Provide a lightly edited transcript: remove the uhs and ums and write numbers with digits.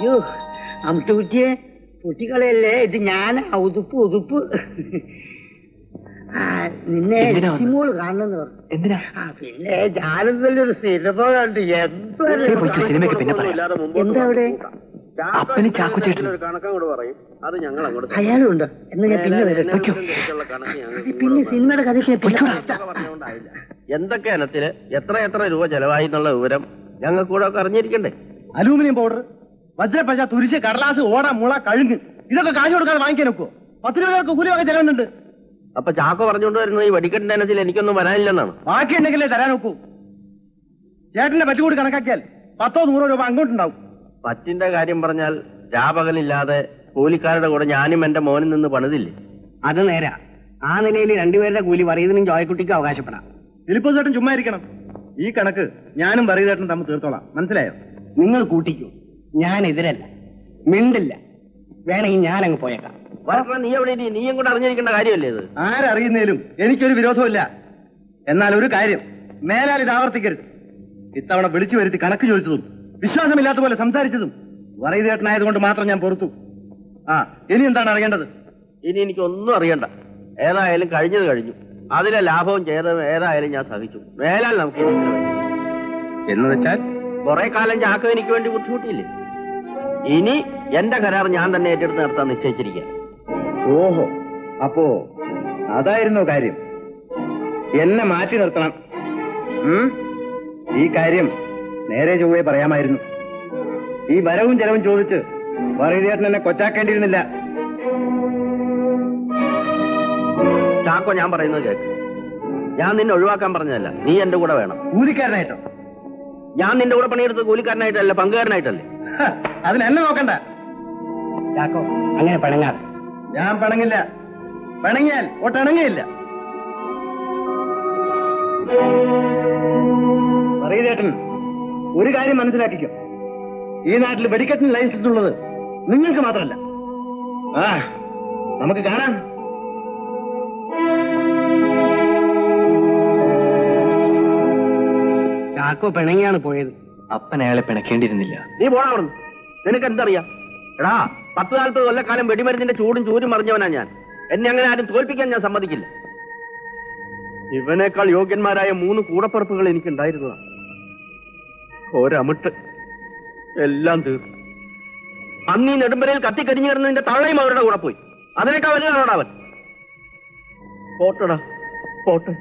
അയ്യോ അമുട്ടുകുറ്റിയെ കുട്ടികളല്ലേ, ഇത് ഞാനാ. ഉതുപ്പ് നിന്നെ മോള് കാണുന്നു പറഞ്ഞു. എന്തിനാ? പിന്നെ ജാലകത്തിൽ ഒരു സിനിമ കണ്ടു. എന്താ അവിടെ? അയാളും ഉണ്ടോ? എന്ന് ഞാൻ പിന്നെ പിന്നെ സിനിമയുടെ കഥയ്ക്ക് എന്തൊക്കെ ഇനത്തില് എത്ര രൂപ ചെലവായി എന്നുള്ള വിവരം ഞങ്ങൾക്ക് കൂടെ അറിഞ്ഞിരിക്കണ്ടേ? അലൂമിനിയം പൗഡർ, വജ്രപ്പശ, തുരിശ്, കടലാസ്, ഓട, മുള, കഴുങ്ങ്, ഇതൊക്കെ കാശ് കൊടുക്കാതെ വാങ്ങിക്കാൻ നോക്കുവോ? 10 രൂപകൾക്ക് കൂലി വക ചെലവുന്നുണ്ട്. അപ്പൊ ചാക്കോ പറഞ്ഞുകൊണ്ട് വരുന്നത് ഈ വെടിക്കെട്ടിന്റെ ഇനത്തിൽ എനിക്കൊന്നും വരാനില്ലെന്നാണ്. ബാക്കി എന്തെങ്കിലേ തരാൻ നോക്കൂ. ചേട്ടന്റെ പറ്റു കൂടി കണക്കാക്കിയാൽ 10-100 രൂപ അങ്ങോട്ടുണ്ടാവും. പറ്റിന്റെ കാര്യം പറഞ്ഞാൽ രാപകലില്ലാതെ കൂലിക്കാരുടെ കൂടെ ഞാനും എന്റെ മോനിൽ നിന്ന് പണിതില്ലേ? അത് നേരാ. ആ നിലയിൽ രണ്ടുപേരുടെ കൂലി പറയുന്നതിനും ജോയക്കുട്ടിക്ക് അവകാശപ്പെടാം. ഫിലിപ്പോസ് ചേട്ടൻ ചുമ്മാ ഇരിക്കണം. ഈ കണക്ക് ഞാനും പറയതേട്ടനും തമ്മിൽ തീർത്തോളാം. മനസ്സിലായോ? നിങ്ങൾ കൂട്ടിക്കൂ, ഞാൻ എതിരല്ല, മിണ്ടില്ല. വേണമെങ്കിൽ ഞാൻ അങ്ങ് പോയേക്കാം. നീ എവിടെ? നീയും കൂടെ അറിഞ്ഞിരിക്കേണ്ട കാര്യമല്ലേ ഇത്? ആരറിയുന്നതിലും എനിക്കൊരു വിരോധമില്ല. എന്നാൽ ഒരു കാര്യം, മേലാൽ ഇത് ആവർത്തിക്കരുത്. ഇത്തവണ വിളിച്ചു വരുത്തി കണക്ക് ചോദിച്ചതും വിശ്വാസമില്ലാത്ത പോലെ സംസാരിച്ചതും വറീതേട്ടനായതുകൊണ്ട് മാത്രം ഞാൻ പൊറുത്തു. ഇനി എന്താണ് അറിയേണ്ടത്? ഇനി എനിക്കൊന്നും അറിയണ്ട. ഏതായാലും കഴിഞ്ഞത് കഴിഞ്ഞു. അതിലെ ലാഭവും ചെയ്തതും ഏതായാലും ഞാൻ സഹിച്ചു. മേലാൽ നമുക്ക് എന്ന് വെച്ചാൽ കുറെ കാലം ചാക്കോ എനിക്ക് വേണ്ടി ബുദ്ധിമുട്ടിയില്ലേ? ഇനി എന്റെ കരാർ ഞാൻ തന്നെ ഏറ്റെടുത്ത് നടത്താൻ നിശ്ചയിച്ചിരിക്കുക. ഓഹോ, അപ്പോ അതായിരുന്നോ കാര്യം? എന്നെ മാറ്റി നിർത്തണം. ഈ കാര്യം നേരെ ചൊവ്വേ പറയാമായിരുന്നു. ഈ വരവും ചെലവും ചോദിച്ച് വറീതേട്ടൻ എന്നെ കൊച്ചാക്കേണ്ടിയിരുന്നില്ല. ചാക്കോ, ഞാൻ പറയുന്നത് കേൾക്ക്. ഞാൻ നിന്നെ ഒഴിവാക്കാൻ പറഞ്ഞതല്ല, നീ എന്റെ കൂടെ വേണം. കൂലിക്കാരനായിട്ടോ? ഞാൻ നിന്റെ കൂടെ പണിയെടുത്ത് കൂലിക്കാരനായിട്ടല്ല, പങ്കുകാരനായിട്ടല്ലേ. അതിനെന്നെ നോക്കണ്ട ചാക്കോ. അങ്ങനെ പണങ്ങാതെ. ഞാൻ പണങ്ങില്ല. പണങ്ങിയാൽ ഒട്ടണങ്ങയില്ല. വറീതേട്ടൻ ഒരു കാര്യം മനസ്സിലാക്കിക്കും. ഈ നാട്ടിൽ വെടിക്കെട്ടിന് ലൈസൻസ് ഉള്ളത് നിങ്ങൾക്ക് മാത്രമല്ല. നമുക്ക് കാണാം. ചാക്കോ പിണങ്ങിയാണ് പോയത്. അപ്പൻ അയാളെ പിണക്കേണ്ടിയിരുന്നില്ല. നീ പോടാ അവിടുന്ന്. നിനക്ക് എന്തറിയാം? എടാ, 10-40 കൊല്ലക്കാലം വെടിമരുന്നിന്റെ ചൂരും മറിഞ്ഞവനാ ഞാൻ. എന്നെ അങ്ങനെ ആരും തോൽപ്പിക്കാൻ ഞാൻ സമ്മതിക്കില്ല. ഇവനേക്കാൾ യോഗ്യന്മാരായ 3 കൂടപ്പുറപ്പുകൾ എനിക്കുണ്ടായിരുന്നതാണ്. ഒരമിട്ട് എല്ലാം തീർന്നു. അന്ന് ഈ നെടുമ്പരയിൽ കത്തിക്കരിഞ്ഞു കിടന്നതിന്റെ തള്ളയും അവരുടെ കൂടെ പോയി. അതിനേക്കാൾ വലുതാണോടാ അവൻ. പോട്ടടാ, പോട്ടെ.